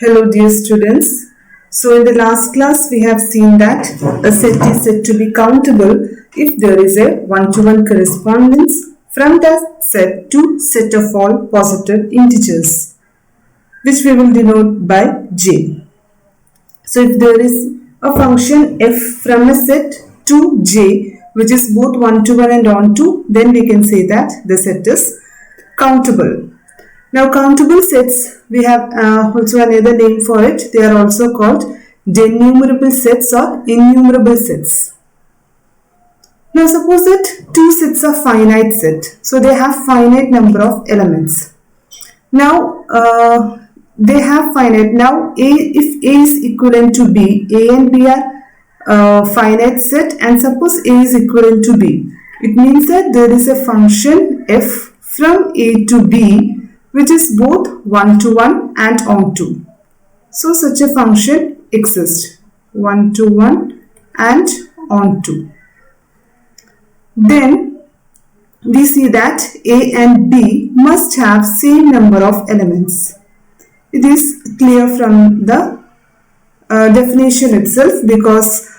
Hello dear students. So in the last class we have seen that a set is said to be countable if there is a one-to-one correspondence from that set to set of all positive integers, which we will denote by j. So if there is a function f from a set to j which is both one-to-one and onto, then we can say that the set is countable. Now countable sets, we have also another name for it. They are also called denumerable sets or innumerable sets. Now suppose that two sets are finite set. So they have finite number of elements. Now they have finite. Now if A is equivalent to B, A and B are finite set, and suppose A is equivalent to B. It means that there is a function f from A to B which is both one-to-one and onto. So such a function exists, one-to-one and onto. Then we see that A and B must have same number of elements. It is clear from the definition itself, because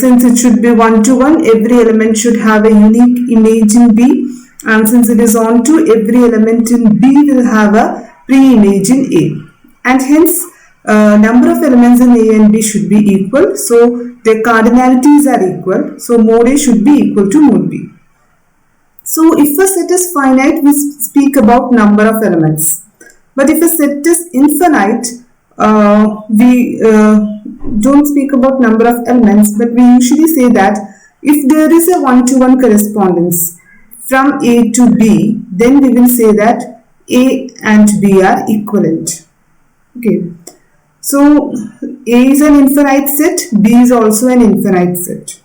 since it should be one-to-one, every element should have a unique image in B. And since it is onto, every element in B will have a pre-image in A. And hence, number of elements in A and B should be equal. So, their cardinalities are equal. So, mode A should be equal to mode B. So, if a set is finite, we speak about number of elements. But if a set is infinite, we don't speak about number of elements, but we usually say that if there is a one-to-one correspondence from A to B, then we will say that A and B are equivalent. Okay. So, A is an infinite set, B is also an infinite set.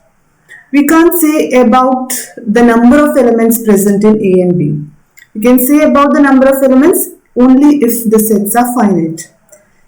We can't say about the number of elements present in A and B. We can say about the number of elements only if the sets are finite.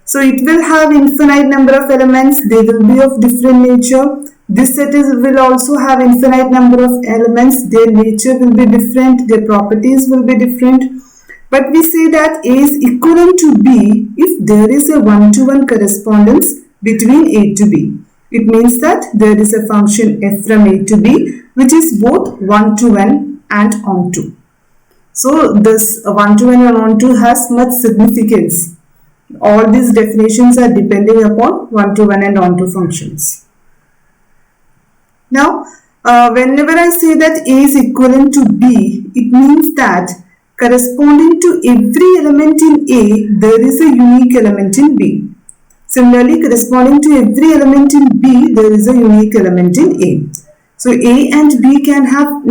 So, it will have infinite number of elements, they will be of different nature. This set will also have infinite number of elements, their nature will be different, their properties will be different. But we say that A is equivalent to B if there is a one-to-one correspondence between A to B. It means that there is a function f from A to B which is both one-to-one and onto. So this one-to-one and onto has much significance. All these definitions are depending upon one-to-one and onto functions. Now, whenever I say that A is equivalent to B, it means that corresponding to every element in A, there is a unique element in B. Similarly, corresponding to every element in B, there is a unique element in A. So, A and B can have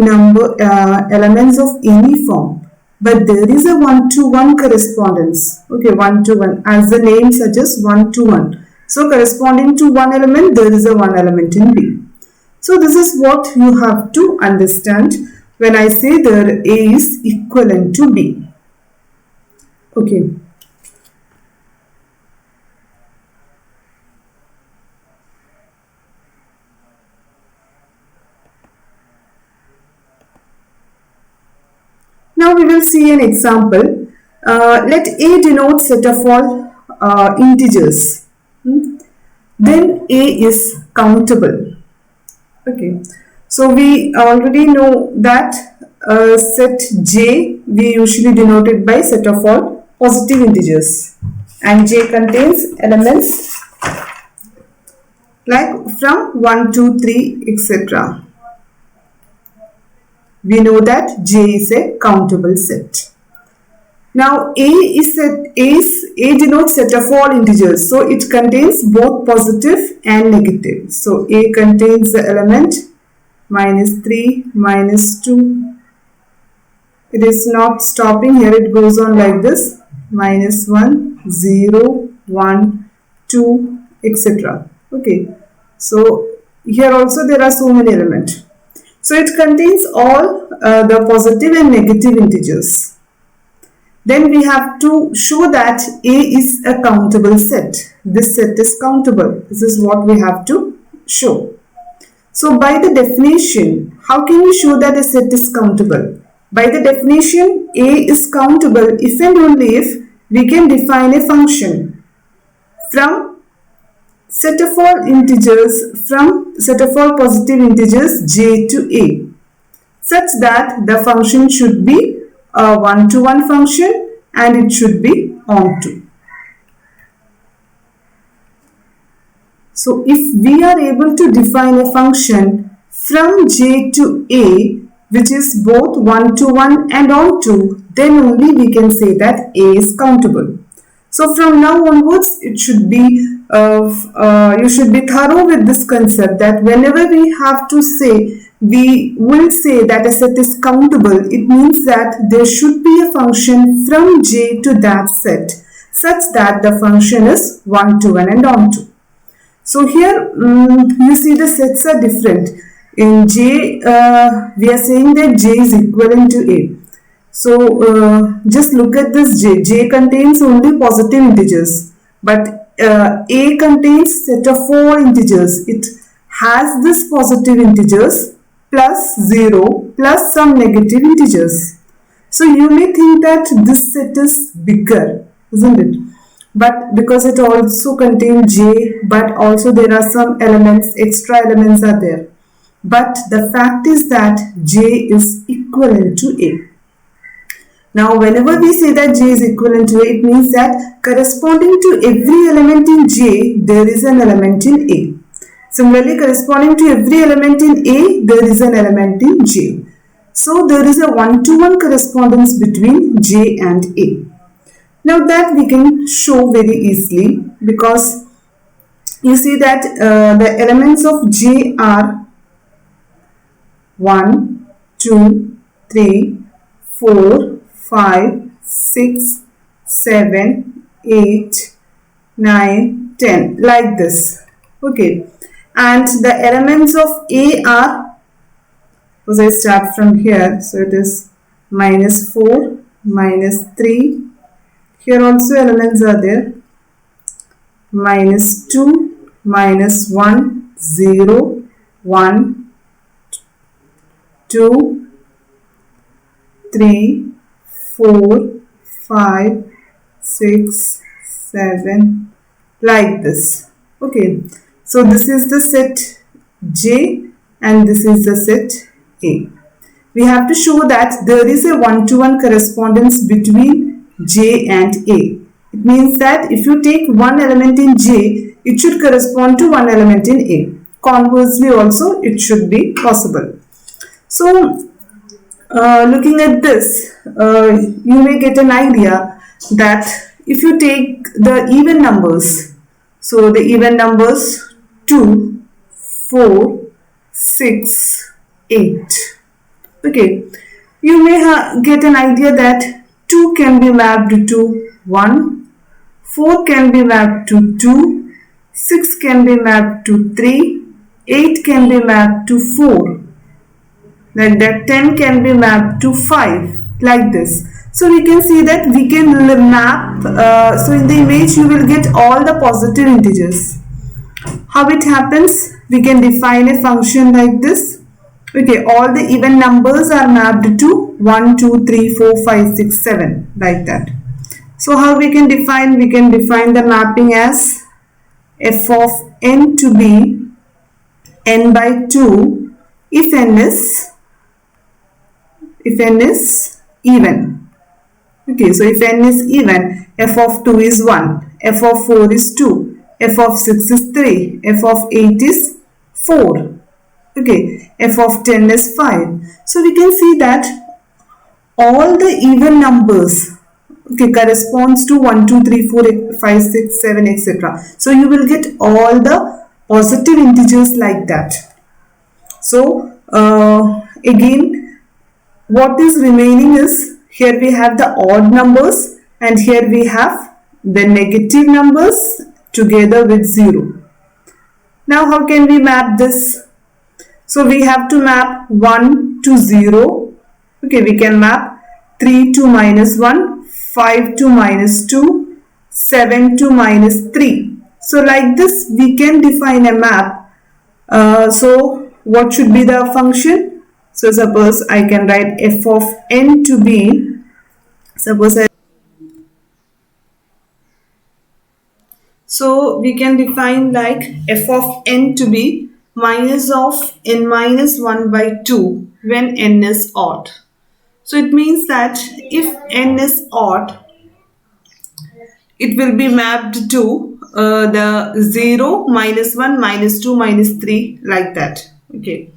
elements of any form, but there is a one-to-one correspondence. Okay, one-to-one, as the name suggests, one-to-one. So, corresponding to one element, there is a one element in B. So this is what you have to understand when I say that A is equivalent to B. Okay. Now we will see an example. Let A denote set of all integers. Then A is countable. Okay, so we already know that set J we usually denote it by set of all positive integers, and J contains elements like from 1, 2, 3, etc. We know that J is a countable set. Now A denotes set of all integers, so it contains both positive and negative. So A contains the element -3, -2. It is not stopping here, it goes on like this, -1, 0, 1, 2, etc. Okay, so here also there are so many elements. So it contains all the positive and negative integers. Then we have to show that A is a countable set. This set is countable. This is what we have to show. So by the definition, how can we show that a set is countable? By the definition, A is countable if and only if we can define a function from set of all positive integers j to a, such that the function should be a one-to-one function and it should be onto. So if we are able to define a function from j to a which is both one-to-one and onto, then only we can say that a is countable. So from now onwards, it should be you should be thorough with this concept that whenever we have to say, we will say that a set is countable, it means that there should be a function from j to that set such that the function is one-to-one and onto. So here you see the sets are different. In j, we are saying that j is equivalent to a. So just look at this j. J contains only positive integers, but a contains set of 4 integers. It has this positive integers plus 0 plus some negative integers. So you may think that this set is bigger, isn't it? But because it also contains j, but also there are some elements, extra elements are there. But the fact is that j is equivalent to a. Now whenever we say that j is equivalent to a, it means that corresponding to every element in j, there is an element in a. Similarly, corresponding to every element in a, there is an element in j. So there is a one-to-one correspondence between j and a. Now that we can show very easily, because you see that the elements of j are 1, 2, 3, 4, 5, 6, 7, 8, 9, 10, like this. Okay. And the elements of a are, because I start from here, so it is minus 4, minus 3. Here also elements are there. Minus 2, minus 1, 0, 1, 2, 3, 4, 5, 6, 7, like this. Okay. So this is the set J and this is the set A. We have to show that there is a one-to-one correspondence between J and A. It means that if you take one element in J, it should correspond to one element in A. Conversely also, it should be possible. So, looking at this, you may get an idea that if you take the even numbers, so the even numbers 2, 4, 6, 8. Okay, you may get an idea that 2 can be mapped to 1, 4 can be mapped to 2, 6 can be mapped to 3, 8 can be mapped to 4, like that 10 can be mapped to 5, like this. So we can see that we can map, so in the image you will get all the positive integers. How it happens? We can define a function like this. Okay, all the even numbers are mapped to 1, 2, 3, 4, 5, 6, 7, like that. So how we can define? We can define the mapping as f of n to be n by 2 if n is even. Okay, so if n is even, f of 2 is 1, f of 4 is 2, f of 6 is 3, f of 8 is 4, okay, f of 10 is 5. So we can see that all the even numbers, okay, corresponds to 1, 2, 3, 4, 5, 6, 7, etc. So you will get all the positive integers like that. So again, what is remaining is, here we have the odd numbers and here we have the negative numbers together with 0. Now how can we map this? So we have to map 1 to 0. Okay, we can map 3 to minus 1, 5 to minus 2, 7 to minus 3. So like this we can define a map. So what should be the function? So suppose I can write f of n to be, So we can define like f of n to be minus of n minus 1 by 2 when n is odd. So it means that if n is odd, it will be mapped to the 0, minus 1, minus 2, minus 3, like that. Okay.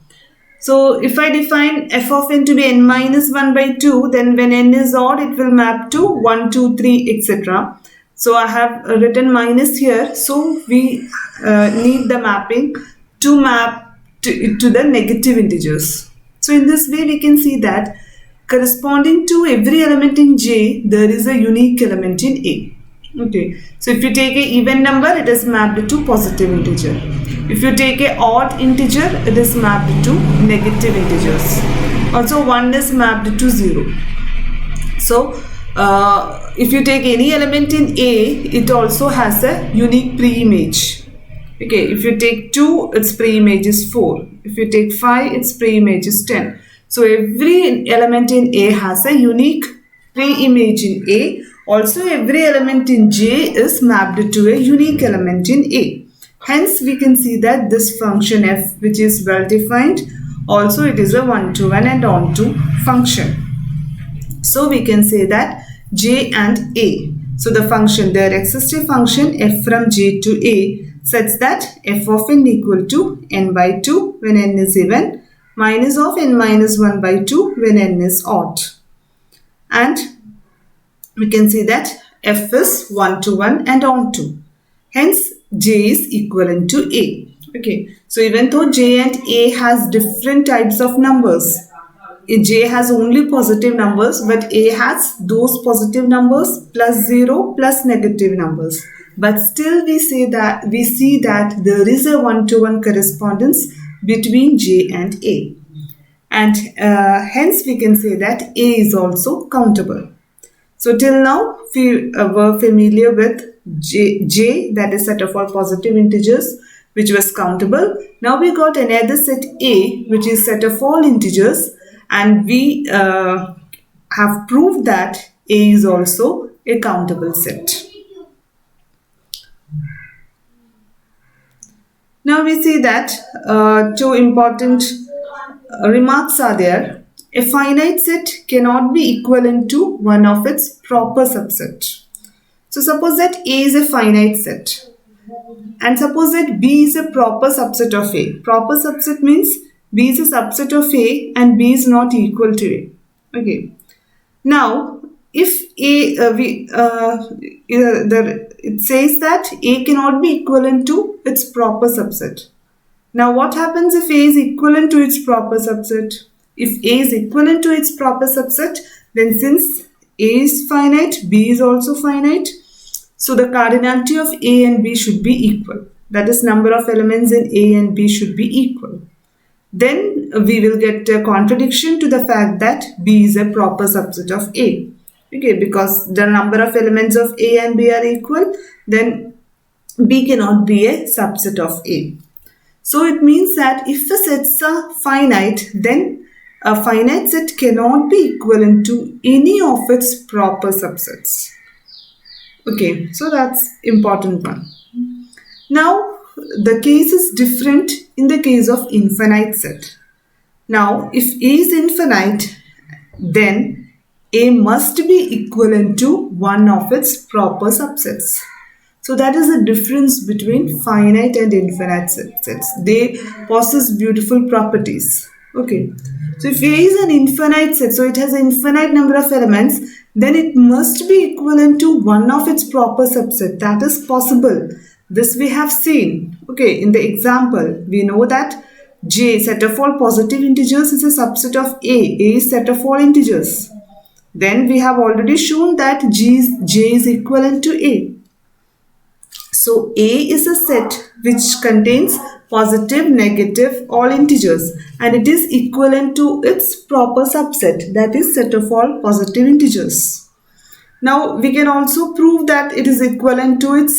So if I define f of n to be n minus 1 by 2, then when n is odd, it will map to 1, 2, 3, etc. So I have written minus here. So we need the mapping to map to the negative integers. So in this way, we can see that corresponding to every element in J, there is a unique element in A. Okay, so if you take a even number, it is mapped to positive integer. If you take a odd integer, it is mapped to negative integers. Also, 1 is mapped to 0. So, if you take any element in A, it also has a unique pre-image. Okay, if you take 2, its pre-image is 4. If you take 5, its pre-image is 10. So, every element in A has a unique pre-image in A. Also, every element in J is mapped to a unique element in A. Hence, we can see that this function f, which is well defined, also it is a one-to-one and onto function. So, we can say that J and A. So, the function, there exists a function f from J to A such that f of n equal to n by 2 when n is even, minus of n minus 1 by 2 when n is odd. And we can see that f is one-to-one and onto. Hence, J is equivalent to A. Okay. So, even though J and A has different types of numbers, J has only positive numbers, but A has those positive numbers plus 0 plus negative numbers. But still we see that there is a one-to-one correspondence between J and A. And hence we can say that A is also countable. So till now we were familiar with J, that is set of all positive integers, which was countable. Now we got another set A, which is set of all integers, and we have proved that A is also a countable set. Now we see that two important remarks are there. A finite set cannot be equivalent to one of its proper subset. So suppose that A is a finite set and suppose that B is a proper subset of A. Proper subset means B is a subset of A and B is not equal to A. Okay. Now, if it says that A cannot be equivalent to its proper subset. Now, what happens if A is equivalent to its proper subset? If A is equivalent to its proper subset, then since A is finite, B is also finite. So, the cardinality of A and B should be equal. That is, number of elements in A and B should be equal. Then we will get a contradiction to the fact that B is a proper subset of A. Okay, because the number of elements of A and B are equal, then B cannot be a subset of A. So it means that if the sets are finite, then a finite set cannot be equivalent to any of its proper subsets. Okay, so that's important one. Now, the case is different in the case of infinite set. Now, if A is infinite, then A must be equivalent to one of its proper subsets. So that is the difference between finite and infinite sets. They possess beautiful properties. Okay. So if A is an infinite set, so it has an infinite number of elements, then it must be equivalent to one of its proper subset. That is possible. This we have seen. Okay, in the example, we know that J, set of all positive integers, is a subset of A. A is set of all integers. Then we have already shown that J is equivalent to A. So A is a set which contains positive, negative, all integers, and it is equivalent to its proper subset, that is set of all positive integers. Now we can also prove that it is equivalent to its